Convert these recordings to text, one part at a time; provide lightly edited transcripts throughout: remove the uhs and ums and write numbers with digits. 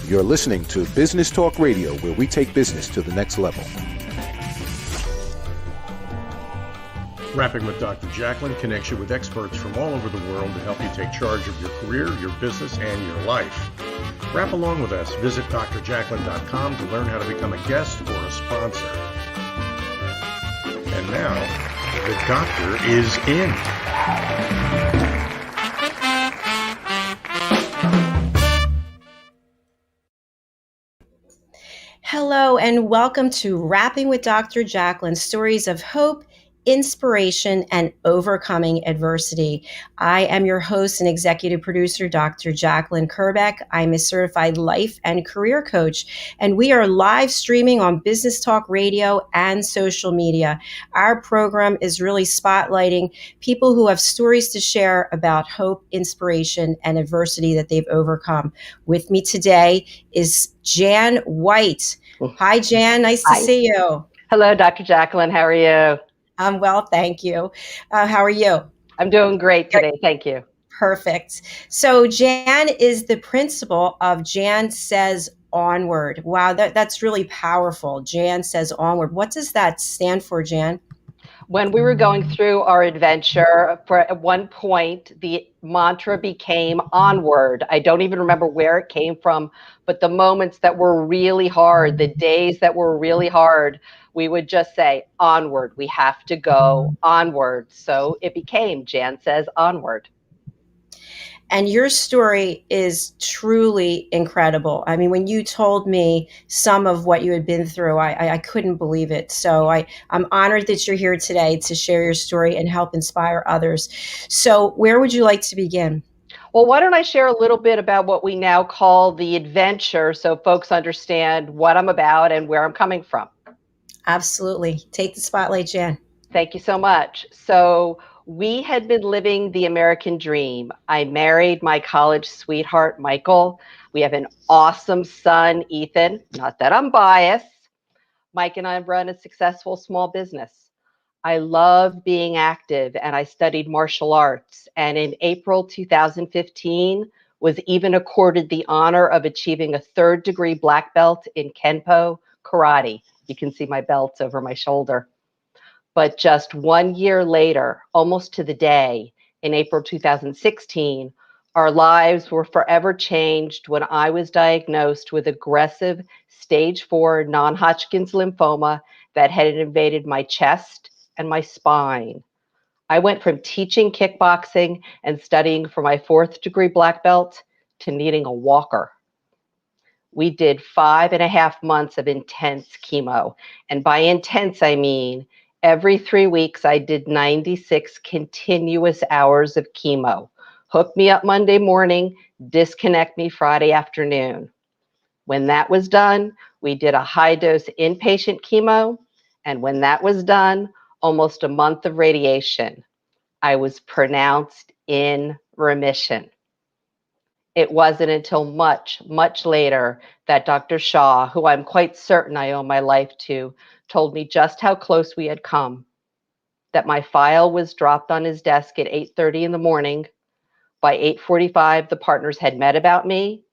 You're listening to Business Talk Radio, where we take business to the next level. Rapping with Dr. Jacalyn connects you with experts from all over the world to help you take charge of your career, your business, and your life. Rap along with us. Visit drjacalyn.com to learn how to become a guest or a sponsor. And now, the doctor is in. Hello and welcome to Rapping with Dr. Jacalyn, stories of hope, inspiration, and overcoming adversity. I am your host and executive producer, Dr. Jacalyn Kerbeck. I'm a certified life and career coach, and we are live streaming on Business Talk Radio and social media. Our program is really spotlighting people who have stories to share about hope, inspiration, and adversity that they've overcome. With me today is Jan White. Hi, Jan. Nice to see you. Hello, Dr. Jacalyn. How are you? I'm well, thank you. How are you? I'm doing great today. Thank you. Perfect. So Jan is the principal of Jan Says Onward. Wow, that's really powerful. Jan Says Onward. What does that stand for, Jan? When we were going through our adventure, at one point, the mantra became onward. I don't even remember where it came from, but the moments that were really hard, the days that were really hard, we would just say, onward. We have to go onward. So it became Jan Says Onward. And your story is truly incredible. I mean, when you told me some of what you had been through, I couldn't believe it. So I'm honored that you're here today to share your story and help inspire others. So where would you like to begin? Well, why don't I share a little bit about what we now call the adventure so folks understand what I'm about and where I'm coming from. Absolutely. Take the spotlight, Jan. Thank you so much. So we had been living the American dream. I married my college sweetheart, Michael. We have an awesome son, Ethan. Not that I'm biased. Mike and I run a successful small business. I love being active, and I studied martial arts. And in April 2015, was even accorded the honor of achieving a third-degree black belt in Kenpo karate. You can see my belts over my shoulder. But just 1 year later, almost to the day, in April 2016, our lives were forever changed when I was diagnosed with aggressive stage 4 non-Hodgkin's lymphoma that had invaded my chest and my spine. I went from teaching kickboxing and studying for my 4th-degree black belt to needing a walker. We did 5.5 months of intense chemo. And by intense, I mean every 3 weeks, I did 96 continuous hours of chemo. Hook me up Monday morning, disconnect me Friday afternoon. When that was done, we did a high-dose inpatient chemo. And when that was done, almost a month of radiation. I was pronounced in remission. It wasn't until much, much later that Dr. Shaw, who I'm quite certain I owe my life to, told me just how close we had come, that my file was dropped on his desk at 8:30 in the morning. By 8:45, the partners had met about me.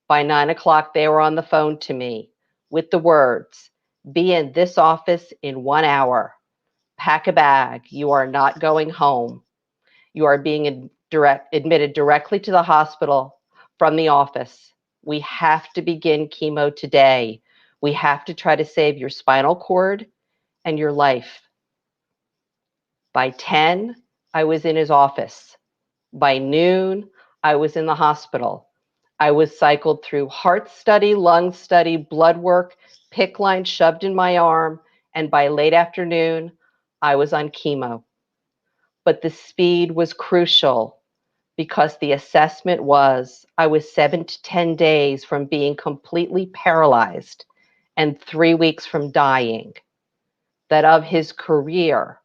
By 9 o'clock, they were on the phone to me with the words, "Be in this office in 1 hour. Pack a bag. You are not going home. You are being admitted directly to the hospital from the office. We have to begin chemo today. We have to try to save your spinal cord and your life." By 10, I was in his office. By noon, I was in the hospital. I was cycled through heart study, lung study, blood work, PICC line shoved in my arm, and by late afternoon, I was on chemo. But the speed was crucial because the assessment was I was 7 to 10 days from being completely paralyzed and 3 weeks from dying. That of his career,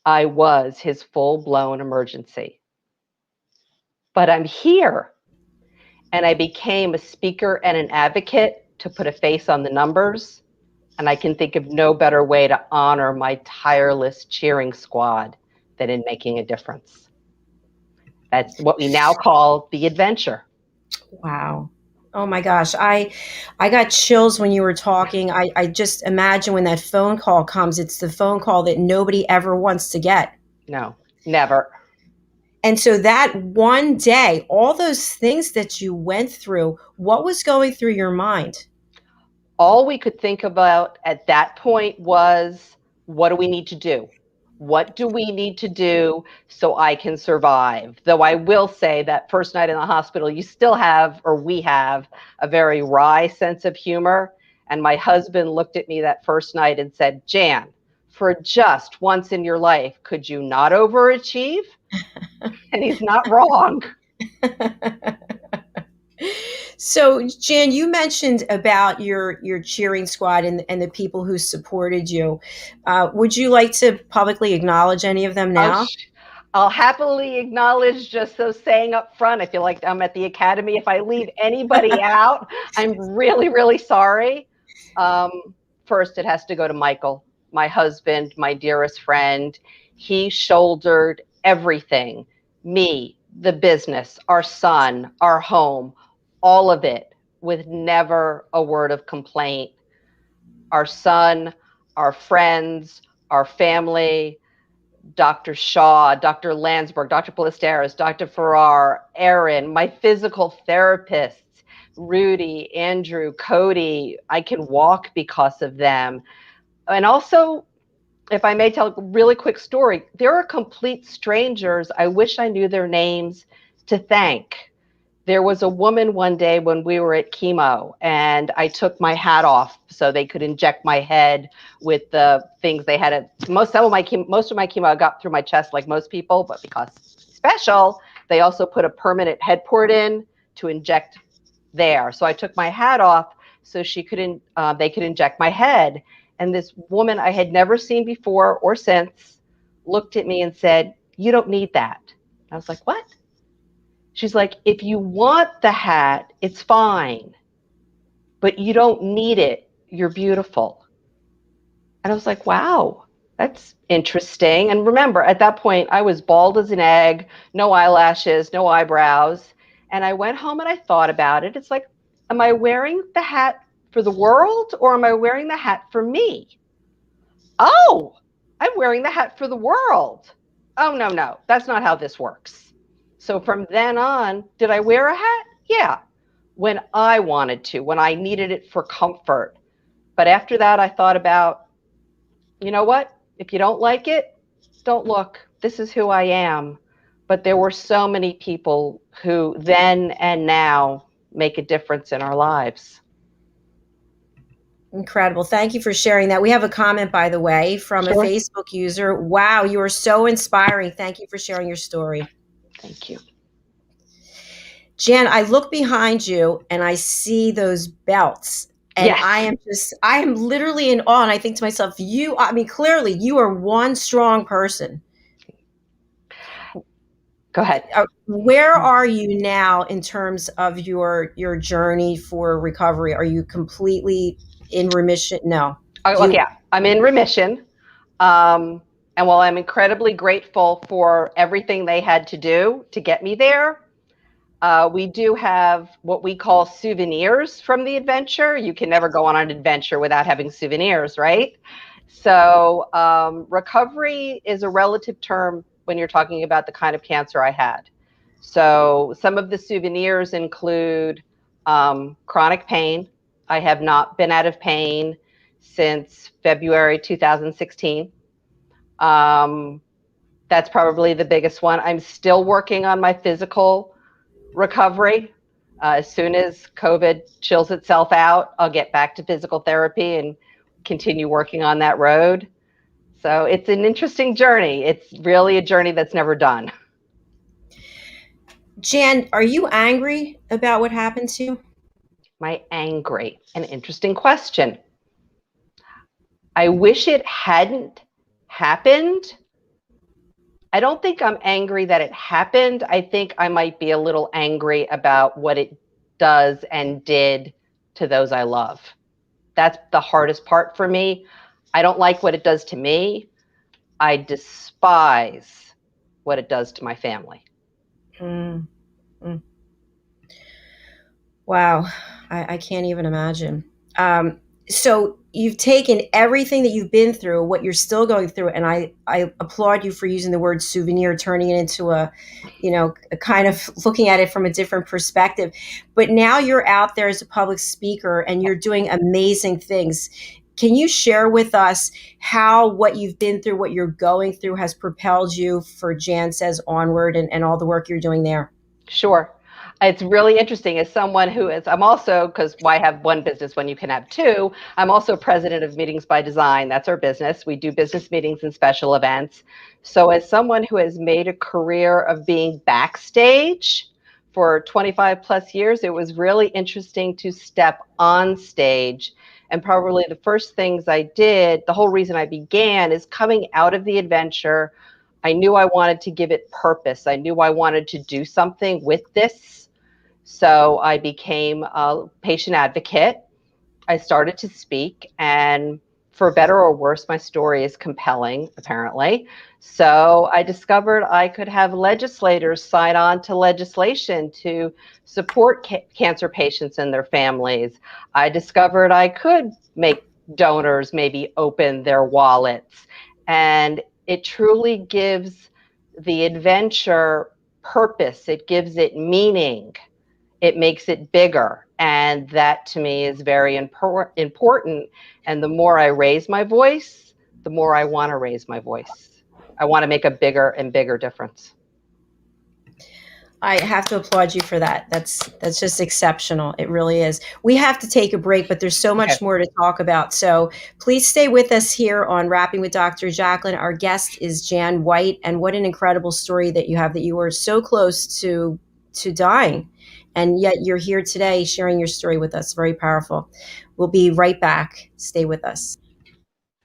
I was his full-blown emergency. But I'm here, and I became a speaker and an advocate to put a face on the numbers, and I can think of no better way to honor my tireless cheering squad than in making a difference. That's what we now call the adventure. Wow. Oh my gosh, I got chills when you were talking. I just imagine when that phone call comes, it's the phone call that nobody ever wants to get. No, never. And so that one day, all those things that you went through, what was going through your mind? All we could think about at that point was, what do we need to do? What do we need to do so I can survive? Though I will say that first night in the hospital, you still have, or we have, a very wry sense of humor. And my husband looked at me that first night and said, Jan, for just once in your life, could you not overachieve? And he's not wrong. So, Jan, you mentioned about your cheering squad and the people who supported you. Would you like to publicly acknowledge any of them I'll, now? I'll happily acknowledge, just so saying up front, I feel like I'm at the academy. If I leave anybody out, I'm really, really sorry. Um, First, it has to go to Michael, my husband, my dearest friend. He shouldered everything, me, the business, our son, our home, all of it, with never a word of complaint. Our son, our friends, our family, Dr. Shaw, Dr. Landsberg, Dr. Ballesteros, Dr. Farrar, Aaron, my physical therapists, Rudy, Andrew, Cody. I can walk because of them. And also, if I may tell a really quick story, there are complete strangers I wish I knew their names to thank. There was a woman one day when we were at chemo, and I took my hat off so they could inject my head with the things they had. Most of my chemo I got through my chest, like most people, but because special, they also put a permanent head port in to inject there. So I took my hat off so they could inject my head. And this woman I had never seen before or since looked at me and said, "You don't need that." I was like, "What?" She's like, "If you want the hat, it's fine, but you don't need it. You're beautiful." And I was like, wow, that's interesting. And remember, at that point, I was bald as an egg, no eyelashes, no eyebrows. And I went home and I thought about it. It's like, am I wearing the hat for the world, or am I wearing the hat for me? Oh, I'm wearing the hat for the world. Oh, no, no, that's not how this works. So from then on, did I wear a hat? Yeah, when I wanted to, when I needed it for comfort. But after that, I thought about, you know what? If you don't like it, don't look. This is who I am. But there were so many people who then and now make a difference in our lives. Incredible. Thank you for sharing that. We have a comment, by the way, from a Sure. Facebook user. Wow, you are so inspiring. Thank you for sharing your story. Thank you. Jan, I look behind you and I see those belts. And Yes. I am literally in awe. And I think to myself, clearly you are one strong person. Go ahead. Where are you now in terms of your journey for recovery? Are you completely in remission? No. Oh, okay. I'm in remission. Um, and while I'm incredibly grateful for everything they had to do to get me there, we do have what we call souvenirs from the adventure. You can never go on an adventure without having souvenirs, right? So recovery is a relative term when you're talking about the kind of cancer I had. So some of the souvenirs include chronic pain. I have not been out of pain since February 2016. That's probably the biggest one. I'm still working on my physical recovery. As soon as COVID chills itself out, I'll get back to physical therapy and continue working on that road. So it's an interesting journey. It's really a journey that's never done. Jan, are you angry about what happened to you? Am I angry? An interesting question. I wish it hadn't happened. I don't think I'm angry that it happened. I think I might be a little angry about what it does and did to those I love. That's the hardest part for me. I don't like what it does to me. I despise what it does to my family. Mm, mm. Wow, I can't even imagine. So you've taken everything that you've been through, what you're still going through, and I applaud you for using the word souvenir, turning it into a kind of looking at it from a different perspective. But now you're out there as a public speaker and you're doing amazing things. Can you share with us how what you've been through, what you're going through has propelled you for Jan Says Onward and all the work you're doing there? Sure. It's really interesting as someone who is, I'm also, because why have one business when you can have two? I'm also president of Meetings by Design. That's our business. We do business meetings and special events. So as someone who has made a career of being backstage for 25 plus years, it was really interesting to step on stage. And probably the first things I did, the whole reason I began is coming out of the adventure. I knew I wanted to give it purpose. I knew I wanted to do something with this. So I became a patient advocate. I started to speak, and for better or worse, my story is compelling, apparently. So I discovered I could have legislators sign on to legislation to support cancer patients and their families. I discovered I could make donors maybe open their wallets. And it truly gives the adventure purpose. It gives it meaning. It makes it bigger. And that to me is very important. And the more I raise my voice, the more I want to raise my voice. I want to make a bigger and bigger difference. I have to applaud you for that. That's just exceptional. It really is. We have to take a break, but there's so much more to talk about. So please stay with us here on Rapping with Dr. Jacalyn. Our guest is Jan White, and what an incredible story that you have, that you were so close to dying, and yet you're here today sharing your story with us. Very powerful. We'll be right back. Stay with us.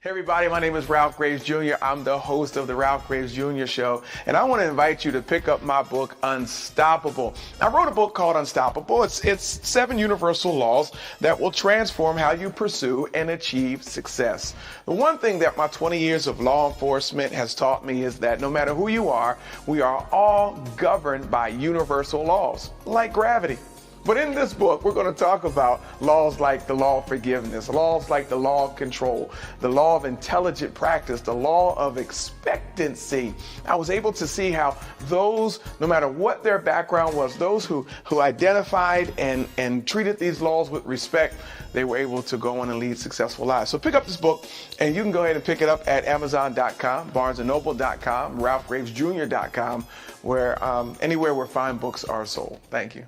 Hey everybody, my name is Ralph Graves Jr. I'm the host of the Ralph Graves Jr. Show, and I want to invite you to pick up my book, Unstoppable. I wrote a book called Unstoppable. It's 7 universal laws that will transform how you pursue and achieve success. The one thing that my 20 years of law enforcement has taught me is that no matter who you are, we are all governed by universal laws, like gravity. But in this book, we're going to talk about laws like the law of forgiveness, laws like the law of control, the law of intelligent practice, the law of expectancy. I was able to see how those, no matter what their background was, those who identified and treated these laws with respect, they were able to go on and lead successful lives. So pick up this book, and you can go ahead and pick it up at Amazon.com, BarnesandNoble.com, RalphGravesJr.com, where anywhere where fine books are sold. Thank you.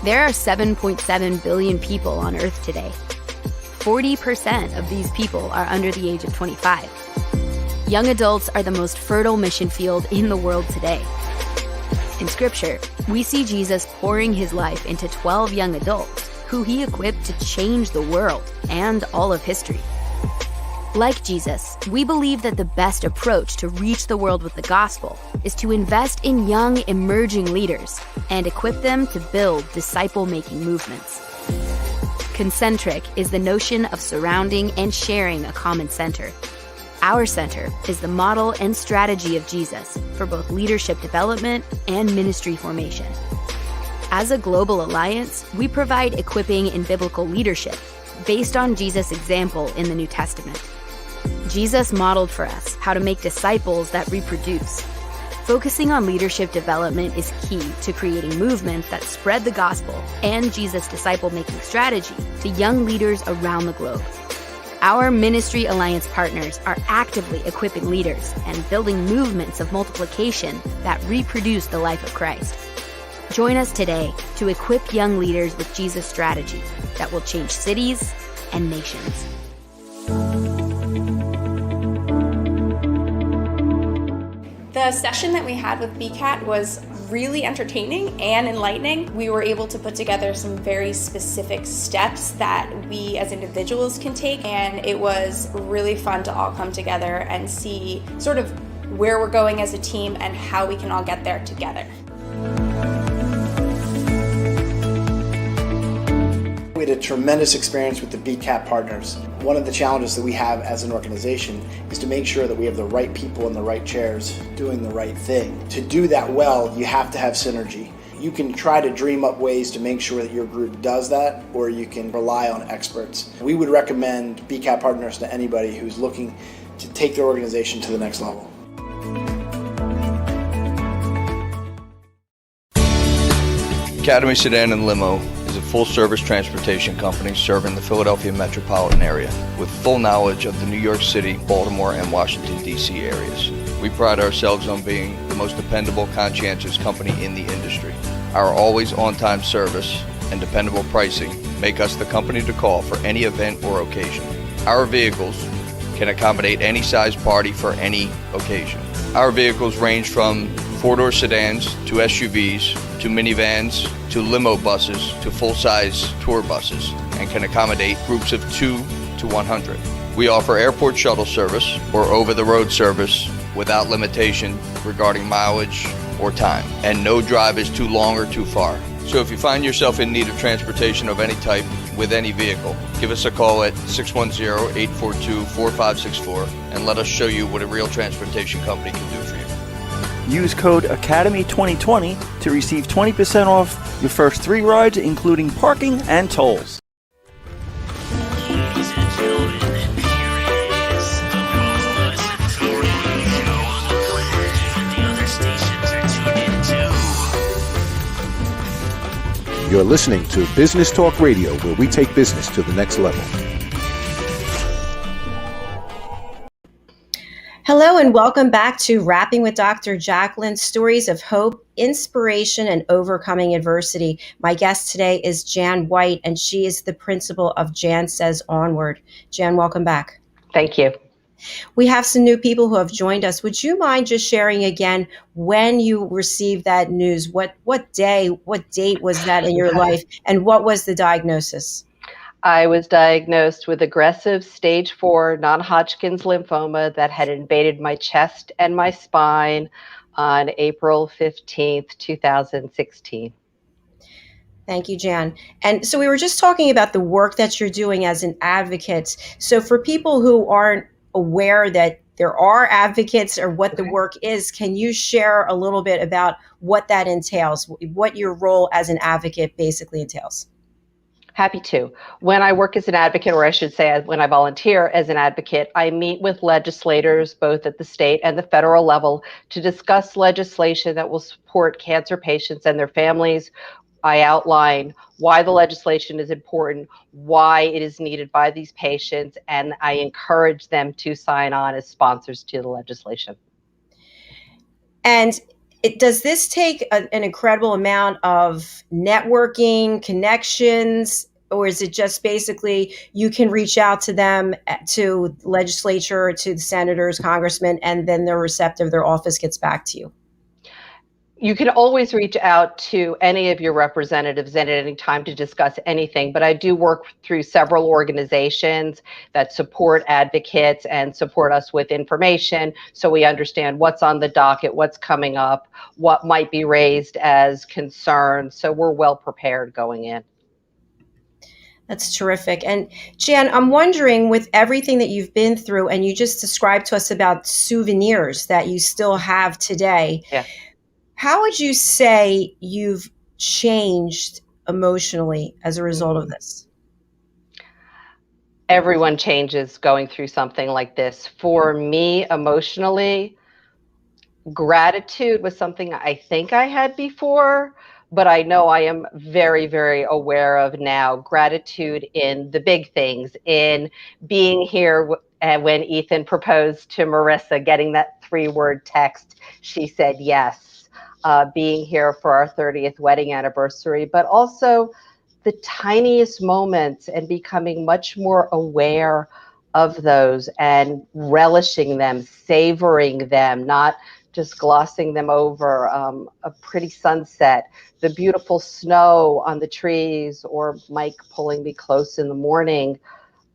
There are 7.7 billion people on Earth today. 40% of these people are under the age of 25. Young adults are the most fertile mission field in the world today. In Scripture, we see Jesus pouring his life into 12 young adults who he equipped to change the world and all of history. Like Jesus, we believe that the best approach to reach the world with the gospel is to invest in young, emerging leaders and equip them to build disciple-making movements. Concentric is the notion of surrounding and sharing a common center. Our center is the model and strategy of Jesus for both leadership development and ministry formation. As a global alliance, we provide equipping in biblical leadership based on Jesus' example in the New Testament. Jesus modeled for us how to make disciples that reproduce. Focusing on leadership development is key to creating movements that spread the gospel and Jesus' disciple-making strategy to young leaders around the globe. Our Ministry Alliance partners are actively equipping leaders and building movements of multiplication that reproduce the life of Christ. Join us today to equip young leaders with Jesus' strategy that will change cities and nations. The session that we had with BCAT was really entertaining and enlightening. We were able to put together some very specific steps that we as individuals can take, and it was really fun to all come together and see sort of where we're going as a team and how we can all get there together. We had a tremendous experience with the BCAT partners. One of the challenges that we have as an organization is to make sure that we have the right people in the right chairs doing the right thing. To do that well, you have to have synergy. You can try to dream up ways to make sure that your group does that, or you can rely on experts. We would recommend BCAT Partners to anybody who's looking to take their organization to the next level. Academy Sedan and Limo is a full-service transportation company serving the Philadelphia metropolitan area with full knowledge of the New York City, Baltimore, and Washington, D.C. areas. We pride ourselves on being the most dependable, conscientious company in the industry. Our always on-time service and dependable pricing make us the company to call for any event or occasion. Our vehicles can accommodate any size party for any occasion. Our vehicles range from four-door sedans to SUVs to minivans to limo buses to full-size tour buses and can accommodate groups of 2 to 100. We offer airport shuttle service or over-the-road service without limitation regarding mileage or time, and no drive is too long or too far. So if you find yourself in need of transportation of any type with any vehicle, give us a call at 610-842-4564 and let us show you what a real transportation company can do for you. Use code ACADEMY2020 to receive 20% off your first 3 rides, including parking and tolls. You're listening to Business Talk Radio, where we take business to the next level. Hello and welcome back to Rapping with Dr. Jacalyn, stories of hope, inspiration, and overcoming adversity. My guest today is Jan White, and she is the principal of Jan Says Onward. Jan, welcome back. Thank you. We have some new people who have joined us. Would you mind just sharing again when you received that news? What date was that in your life, and what was the diagnosis? I was diagnosed with aggressive stage 4 non-Hodgkin's lymphoma that had invaded my chest and my spine on April 15th, 2016. Thank you, Jan. And so we were just talking about the work that you're doing as an advocate. So for people who aren't aware that there are advocates or what the work is, can you share a little bit about what that entails, what your role as an advocate basically entails? Happy to. When I work as an advocate, or I should say when I volunteer as an advocate, I meet with legislators both at the state and the federal level to discuss legislation that will support cancer patients and their families. I outline why the legislation is important, why it is needed by these patients, and I encourage them to sign on as sponsors to the legislation. And does this take an incredible amount of networking, connections, or is it just basically you can reach out to them, to legislature, to the senators, congressmen, and then they're receptive, their office gets back to you? You can always reach out to any of your representatives at any time to discuss anything, but I do work through several organizations that support advocates and support us with information so we understand what's on the docket, what's coming up, what might be raised as concerns, so we're well prepared going in. That's terrific. And Jan, I'm wondering, with everything that you've been through, and you just described to us about souvenirs that you still have today, yeah. How would you say you've changed emotionally as a result of this? Everyone changes going through something like this. For me, emotionally, gratitude was something I think I had before, but I know I am very, very aware of now. Gratitude in the big things, in being here when Ethan proposed to Marissa, getting that 3-word text, she said yes. Being here for our 30th wedding anniversary, but also the tiniest moments and becoming much more aware of those and relishing them, savoring them, not just glossing them over. A pretty sunset, the beautiful snow on the trees, or Mike pulling me close in the morning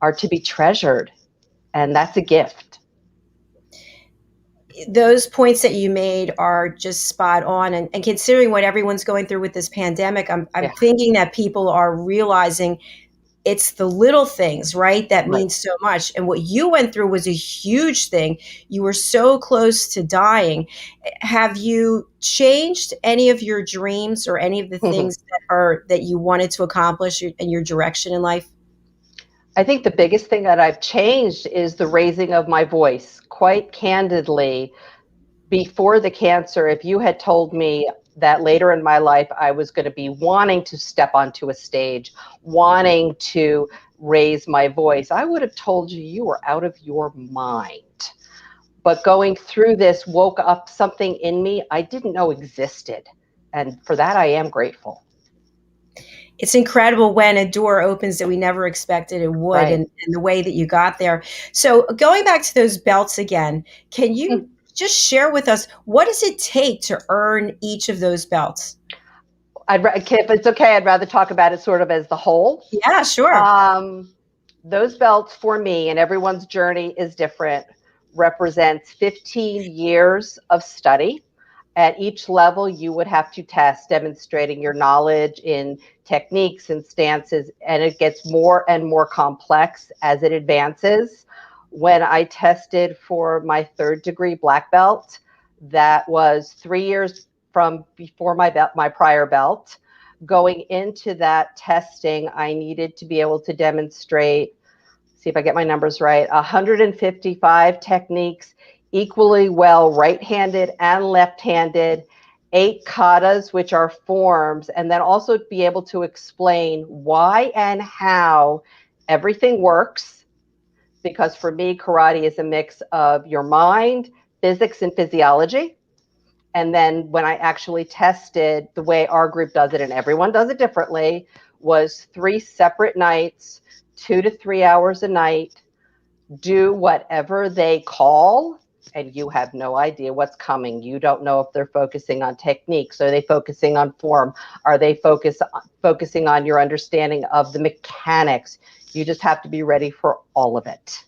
are to be treasured, and that's a gift. Those points that you made are just spot on. And considering what everyone's going through with this pandemic, I'm thinking that people are realizing it's the little things, right, that mean so much. And what you went through was a huge thing. You were so close to dying. Have you changed any of your dreams or any of the things that you wanted to accomplish in your direction in life? I think the biggest thing that I've changed is the raising of my voice. Quite candidly, before the cancer, if you had told me that later in my life I was going to be wanting to step onto a stage, wanting to raise my voice, I would have told you you were out of your mind. But going through this woke up something in me I didn't know existed. And for that, I am grateful. It's incredible when a door opens that we never expected it would, Right. and the way that you got there. So going back to those belts again, can you just share with us, what does it take to earn each of those belts? If it's okay, I'd rather talk about it sort of as the whole. Yeah, sure. Those belts for me, and everyone's journey is different, represents 15 years of study. At each level, you would have to test, demonstrating your knowledge in techniques and stances, and it gets more and more complex as it advances. When I tested for my 3rd degree black belt, that was 3 years from before my prior belt. Going into that testing, I needed to be able to demonstrate, see if I get my numbers right, 155 techniques equally well right-handed and left-handed, 8 katas, which are forms, and then also be able to explain why and how everything works. Because for me, karate is a mix of your mind, physics, and physiology. And then when I actually tested the way our group does it, and everyone does it differently, was 3 separate nights, 2 to 3 hours a night, do whatever they call, and you have no idea what's coming. You don't know if they're focusing on techniques. Are they focusing on form? Are they focusing on your understanding of the mechanics? You just have to be ready for all of it.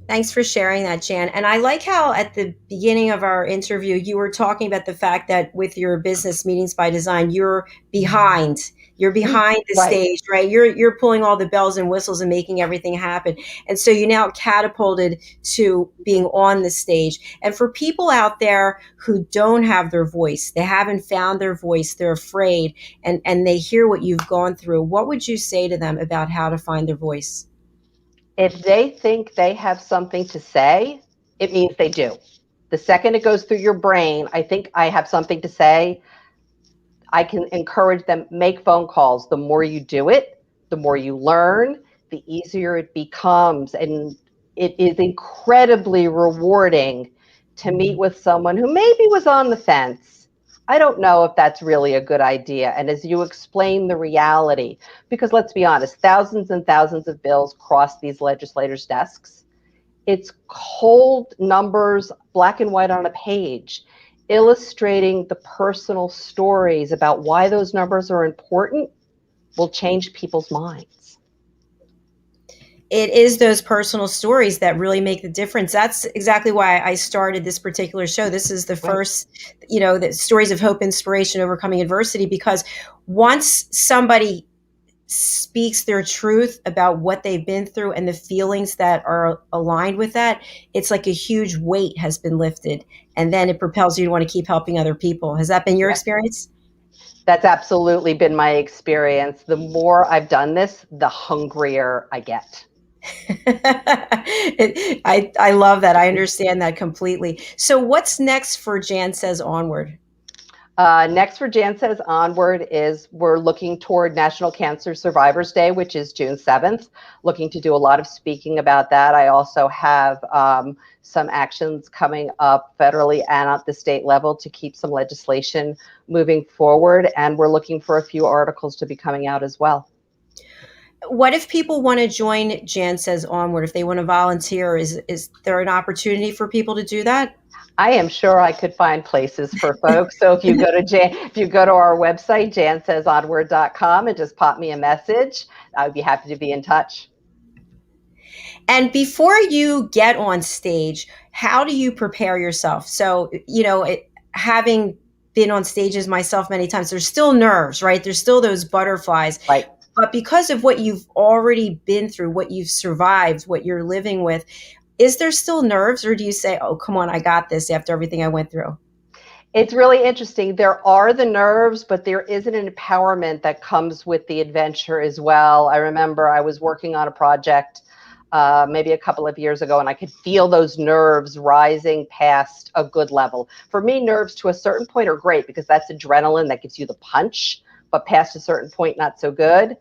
Thanks for sharing that, Jan. And I like how at the beginning of our interview, you were talking about the fact that with your business Meetings by Design, you're behind the stage, right? You're pulling all the bells and whistles and making everything happen. And so you now catapulted to being on the stage. And for people out there who don't have their voice, they haven't found their voice, they're afraid, and they hear what you've gone through, what would you say to them about how to find their voice? If they think they have something to say, it means they do. The second it goes through your brain, I think I have something to say, I can encourage them, make phone calls. The more you do it, the more you learn, the easier it becomes. And it is incredibly rewarding to meet with someone who maybe was on the fence. I don't know if that's really a good idea. And as you explain the reality, because let's be honest, thousands and thousands of bills cross these legislators' desks. It's cold numbers, black and white on a page, illustrating the personal stories about why those numbers are important will change people's minds. It is those personal stories that really make the difference. That's exactly why I started this particular show. This is the first, the stories of hope, inspiration, overcoming adversity, because once somebody speaks their truth about what they've been through and the feelings that are aligned with that, it's like a huge weight has been lifted. And then it propels you to want to keep helping other people. Has that been your experience? That's absolutely been my experience. The more I've done this, the hungrier I get. I love that. I understand that completely. So what's next for Jan Says Onward? Next for Jan Says Onward is we're looking toward National Cancer Survivors Day, which is June 7th, looking to do a lot of speaking about that. I also have some actions coming up federally and at the state level to keep some legislation moving forward. And we're looking for a few articles to be coming out as well. What if people want to join Jan Says Onward? If they want to volunteer, is there an opportunity for people to do that? I am sure I could find places for folks. So if you go to our website, jansaysonward.com, and just pop me a message, I would be happy to be in touch. And before you get on stage, how do you prepare yourself? So, having been on stages myself many times, there's still nerves, right? There's still those butterflies. Right. But because of what you've already been through, what you've survived, what you're living with, is there still nerves, or do you say, oh, come on, I got this after everything I went through? It's really interesting. There are the nerves, but there is an empowerment that comes with the adventure as well. I remember I was working on a project maybe a couple of years ago, and I could feel those nerves rising past a good level. For me, nerves to a certain point are great because that's adrenaline that gives you the punch, but past a certain point, not so good.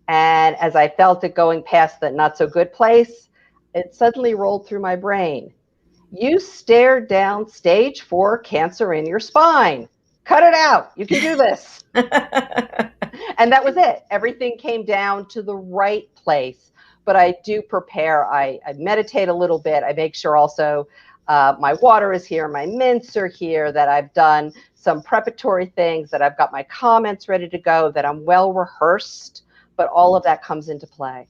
And as I felt it going past the not so good place, it suddenly rolled through my brain. You stared down stage 4 cancer in your spine. Cut it out. You can do this. And that was it. Everything came down to the right place. But I do prepare. I meditate a little bit. I make sure also my water is here, my mints are here, that I've done some preparatory things, that I've got my comments ready to go, that I'm well rehearsed. But all of that comes into play.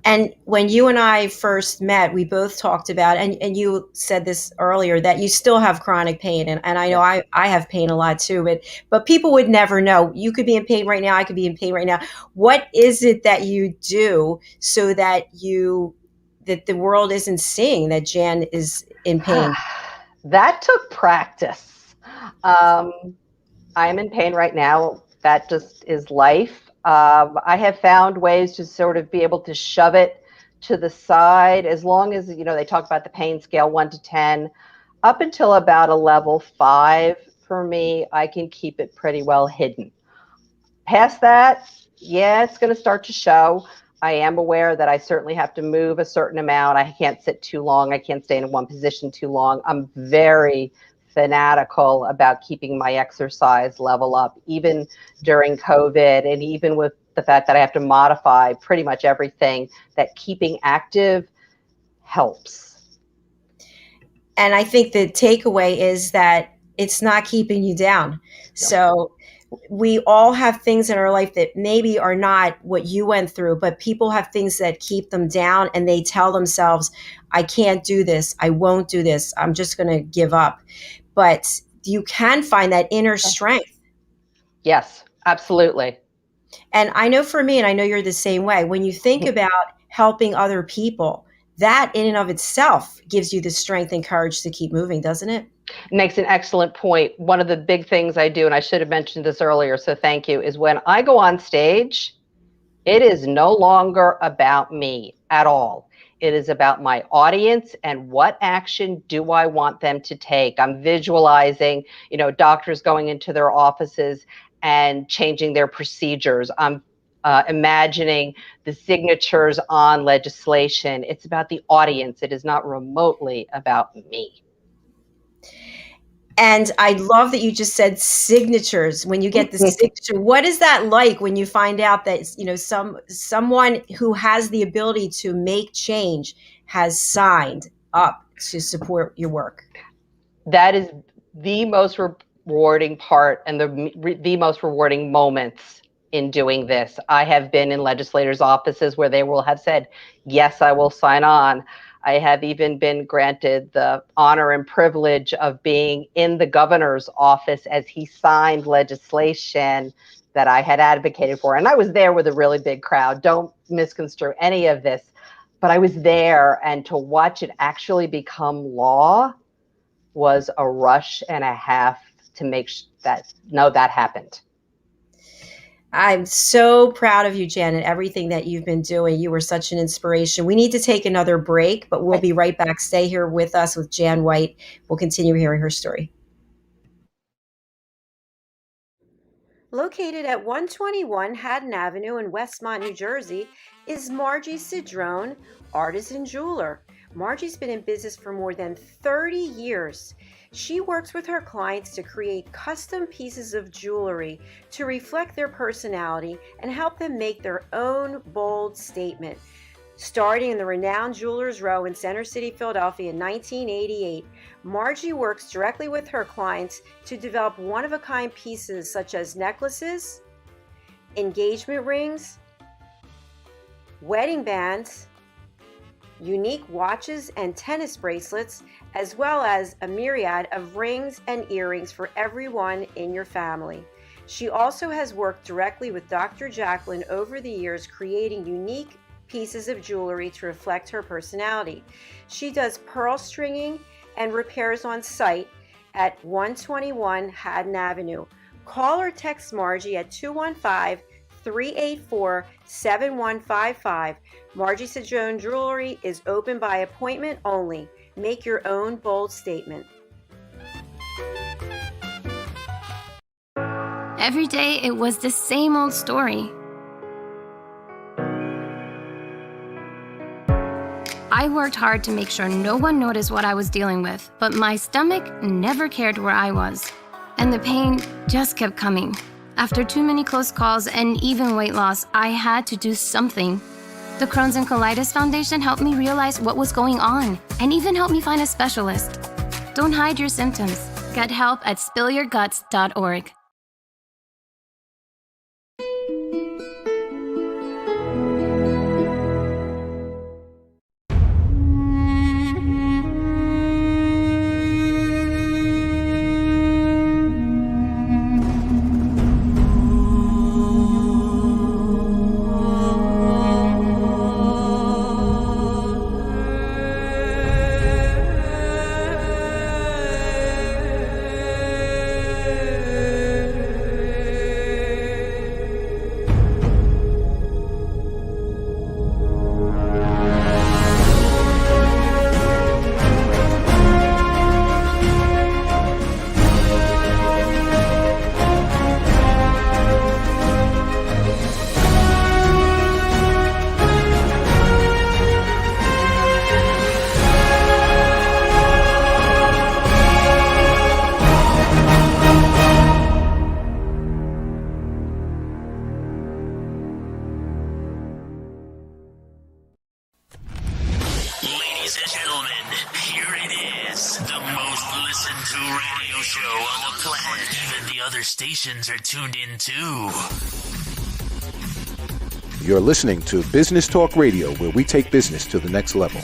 And when you and I first met, we both talked about, and you said this earlier, that you still have chronic pain. And I know I have pain a lot too, but people would never know. You could be in pain right now. I could be in pain right now. What is it that you do so that the world isn't seeing that Jan is in pain? That took practice. I'm in pain right now. That just is life. I have found ways to sort of be able to shove it to the side, as long as, they talk about the pain scale 1 to 10, up until about a level 5 for me, I can keep it pretty well hidden. Past that, it's going to start to show. I am aware that I certainly have to move a certain amount. I can't sit too long. I can't stay in one position too long. I'm very fanatical about keeping my exercise level up, even during COVID, and even with the fact that I have to modify pretty much everything, that keeping active helps. And I think the takeaway is that it's not keeping you down. So we all have things in our life that maybe are not what you went through, but people have things that keep them down, and they tell themselves, I can't do this. I won't do this. I'm just going to give up. But you can find that inner strength. Yes, absolutely. And I know for me, and I know you're the same way, when you think about helping other people, that in and of itself gives you the strength and courage to keep moving, doesn't it? Makes an excellent point. One of the big things I do, and I should have mentioned this earlier, so thank you, is when I go on stage, it is no longer about me at all. It is about my audience and what action do I want them to take. I'm visualizing, doctors going into their offices and changing their procedures. I'm imagining the signatures on legislation. It's about the audience. It is not remotely about me. And I love that you just said signatures. When you get the signature, what is that like when you find out that someone who has the ability to make change has signed up to support your work? That is the most rewarding part, and the most rewarding moments in doing this. I have been in legislators' offices where they will have said, yes, I will sign on. I have even been granted the honor and privilege of being in the governor's office as he signed legislation that I had advocated for. And I was there with a really big crowd. Don't misconstrue any of this. But I was there, and to watch it actually become law was a rush and a half to make that happened. I'm so proud of you, Janet, everything that you've been doing. You were such an inspiration. We need to take another break, but we'll be right back. Stay here with us with Jan White. We'll continue hearing her story. Located at 121 Haddon Avenue in Westmont, New Jersey, is Margie Cedrone, artisan jeweler. Margie's been in business for more than 30 years. She works with her clients to create custom pieces of jewelry to reflect their personality and help them make their own bold statement. Starting in the renowned Jewelers Row in Center City, Philadelphia in 1988, Margie works directly with her clients to develop one-of-a-kind pieces such as necklaces, engagement rings, wedding bands, unique watches and tennis bracelets, as well as a myriad of rings and earrings for everyone in your family. She also has worked directly with Dr. Jacalyn over the years, creating unique pieces of jewelry to reflect her personality. She does pearl stringing and repairs on site at 121 Haddon Avenue. Call or text Margie at 215-384-7155. Margie Sajone Jewelry is open by appointment only. Make your own bold statement. Every day, it was the same old story. I worked hard to make sure no one noticed what I was dealing with, but my stomach never cared where I was. And the pain just kept coming. After too many close calls and even weight loss, I had to do something. The Crohn's and Colitis Foundation helped me realize what was going on and even helped me find a specialist. Don't hide your symptoms. Get help at spillyourguts.org. Ladies and gentlemen, here it is, the most listened to radio show on the planet. Even the other stations are tuned in too. You're listening to Business Talk Radio, where we take business to the next level.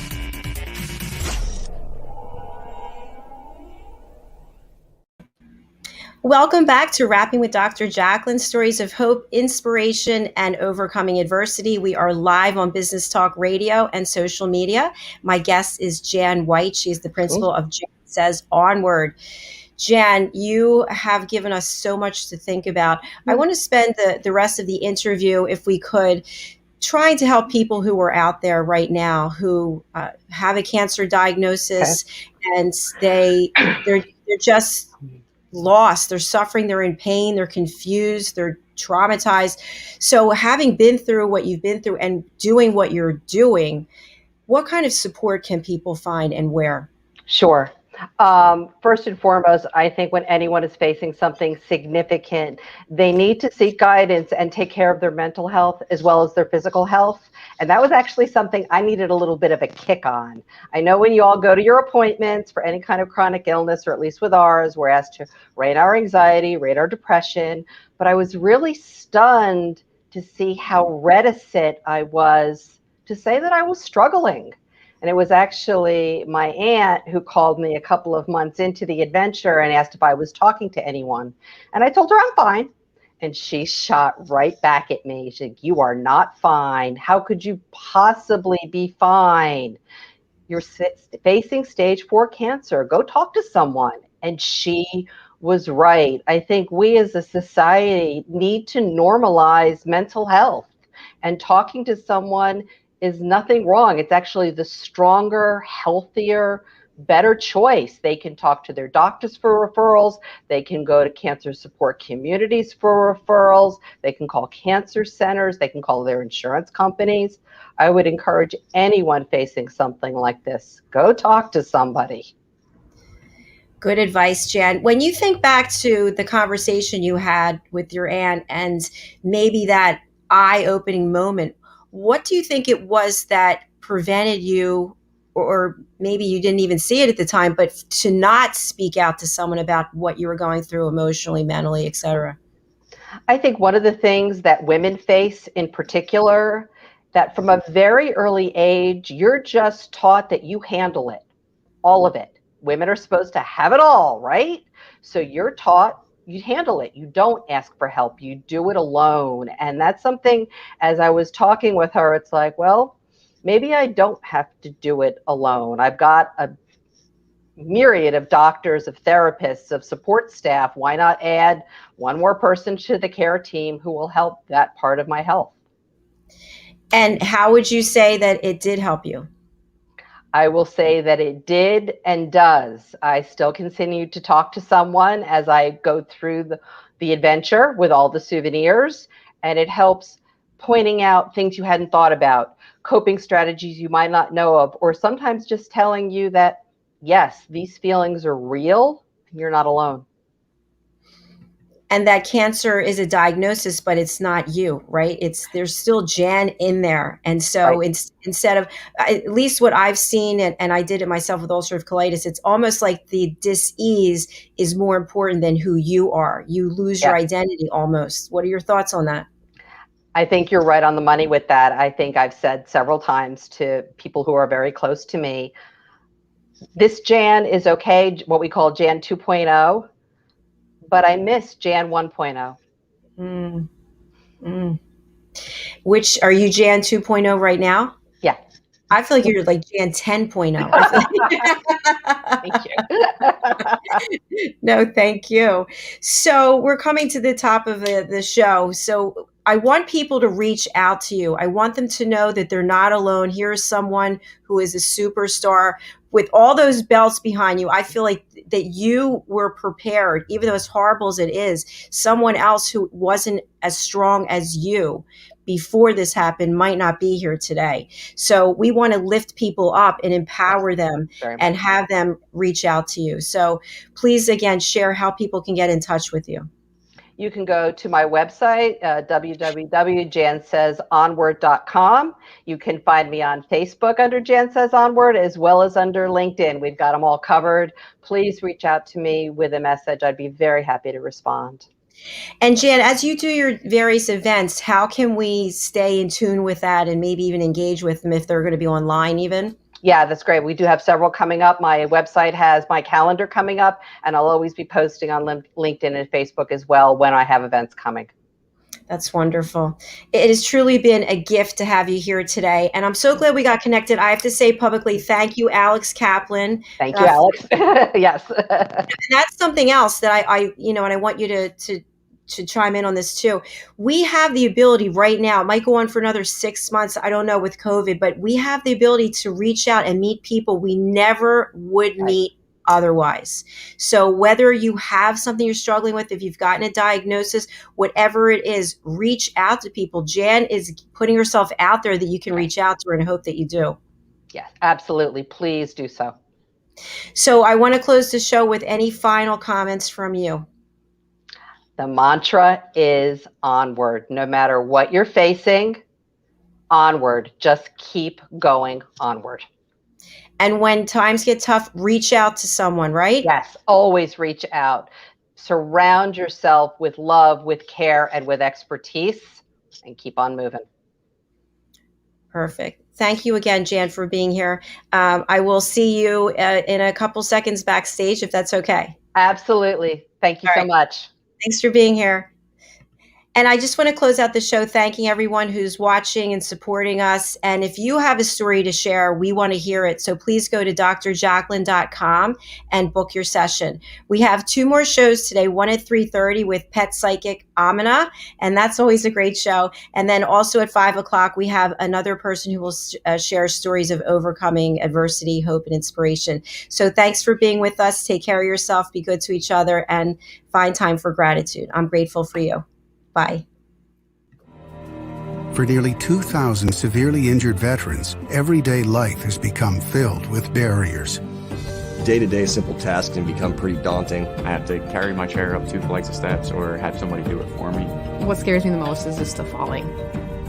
Welcome back to Rapping with Dr. Jacalyn, stories of hope, inspiration, and overcoming adversity. We are live on Business Talk Radio and social media. My guest is Jan White. She's the principal of Jan Says Onward. Jan, you have given us so much to think about. I want to spend the rest of the interview, if we could, trying to help people who are out there right now who have a cancer diagnosis, and they're just lost. They're suffering. They're in pain. They're confused. They're traumatized. So having been through what you've been through and doing what you're doing, what kind of support can people find and where? Sure. First and foremost, I think when anyone is facing something significant, they need to seek guidance and take care of their mental health as well as their physical health. And that was actually something I needed a little bit of a kick on. I know when you all go to your appointments for any kind of chronic illness, or at least with ours, we're asked to rate our anxiety, rate our depression. But I was really stunned to see how reticent I was to say that I was struggling. And it was actually my aunt who called me a couple of months into the adventure and asked if I was talking to anyone. And I told her I'm fine. And she shot right back at me. She said, "You are not fine. How could you possibly be fine? You're facing stage 4 cancer. Go talk to someone." And she was right. I think we as a society need to normalize mental health, and talking to someone is nothing wrong. It's actually the stronger, healthier, better choice. They can talk to their doctors for referrals. They can go to cancer support communities for referrals. They can call cancer centers. They can call their insurance companies. I would encourage anyone facing something like this, go talk to somebody. Good advice, Jan. When you think back to the conversation you had with your aunt and maybe that eye-opening moment, what do you think it was that prevented you, or maybe you didn't even see it at the time, but to not speak out to someone about what you were going through emotionally, mentally, et cetera? I think one of the things that women face in particular, that from a very early age, you're just taught that you handle it, all of it. Women are supposed to have it all, right? So you're taught you handle it. You don't ask for help. You do it alone. And that's something, as I was talking with her, it's like, well, maybe I don't have to do it alone. I've got a myriad of doctors, of therapists, of support staff. Why not add one more person to the care team who will help that part of my health? And how would you say that it did help you? I will say that it did and does. I still continue to talk to someone as I go through the adventure with all the souvenirs, and it helps pointing out things you hadn't thought about, coping strategies you might not know of, or sometimes just telling you that, yes, these feelings are real and you're not alone. And that cancer is a diagnosis, but it's not you, right? There's still Jan in there. And so instead of, at least what I've seen, and I did it myself with ulcerative colitis, it's almost like the dis-ease is more important than who you are. You lose your identity almost. What are your thoughts on that? I think you're right on the money with that. I think I've said several times to people who are very close to me, this Jan is okay, what we call Jan 2.0, but I miss Jan 1.0. Which, are you Jan 2.0 right now? Yeah. I feel like you're like Jan 10.0. Thank you. No, thank you. So we're coming to the top of the show. So I want people to reach out to you. I want them to know that they're not alone. Here's someone who is a superstar with all those belts behind you. I feel like that you were prepared, even though as horrible as it is, someone else who wasn't as strong as you before this happened might not be here today. So we want to lift people up and empower them and have them reach out to you. So please, again, share how people can get in touch with you. You can go to my website, www.jansaysonward.com. You can find me on Facebook under Jan Says Onward, as well as under LinkedIn. We've got them all covered. Please reach out to me with a message. I'd be very happy to respond. And Jan, as you do your various events, how can we stay in tune with that and maybe even engage with them if they're going to be online even? Yeah, that's great. We do have several coming up. My website has my calendar coming up, and I'll always be posting on LinkedIn and Facebook as well when I have events coming. That's wonderful. It has truly been a gift to have you here today. And I'm so glad we got connected. I have to say publicly, thank you, Alex Kaplan. Thank you, Alex. Yes. And that's something else that I and I want you to chime in on this too. We have the ability right now, it might go on for another 6 months, I don't know, with COVID, but we have the ability to reach out and meet people we never would meet otherwise. So whether you have something you're struggling with, if you've gotten a diagnosis, whatever it is, reach out to people. Jan is putting herself out there that you can reach out to her, and I hope that you do. Yes, absolutely. Please do so. So I want to close the show with any final comments from you. The mantra is onward. No matter what you're facing, onward. Just keep going onward. And when times get tough, reach out to someone, right? Yes, always reach out. Surround yourself with love, with care, and with expertise, and keep on moving. Perfect. Thank you again, Jan, for being here. I will see you in a couple seconds backstage, if that's okay. Absolutely. Thank you so much. Thanks for being here. And I just want to close out the show thanking everyone who's watching and supporting us. And if you have a story to share, we want to hear it. So please go to drjacalyn.com and book your session. We have 2 more shows today, one at 3:30 with pet psychic Amina, and that's always a great show. And then also at 5 o'clock, we have another person who will share stories of overcoming adversity, hope, and inspiration. So thanks for being with us. Take care of yourself, be good to each other, and find time for gratitude. I'm grateful for you. Bye. For nearly 2,000 severely injured veterans, everyday life has become filled with barriers. Day-to-day simple tasks can become pretty daunting. I have to carry my chair up 2 flights of steps or have somebody do it for me. What scares me the most is just the falling.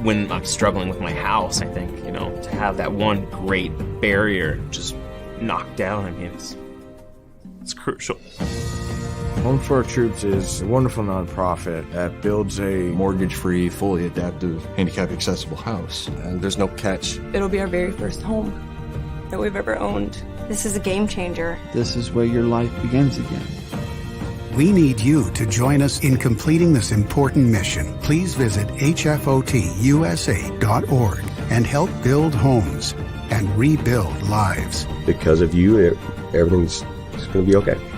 When I'm struggling with my house, I think, to have that one great barrier just knocked down, it's crucial. Home for Our Troops is a wonderful nonprofit that builds a mortgage-free, fully adaptive, handicap-accessible house. And there's no catch. It'll be our very first home that we've ever owned. This is a game changer. This is where your life begins again. We need you to join us in completing this important mission. Please visit hfotusa.org and help build homes and rebuild lives. Because of you, everything's going to be okay.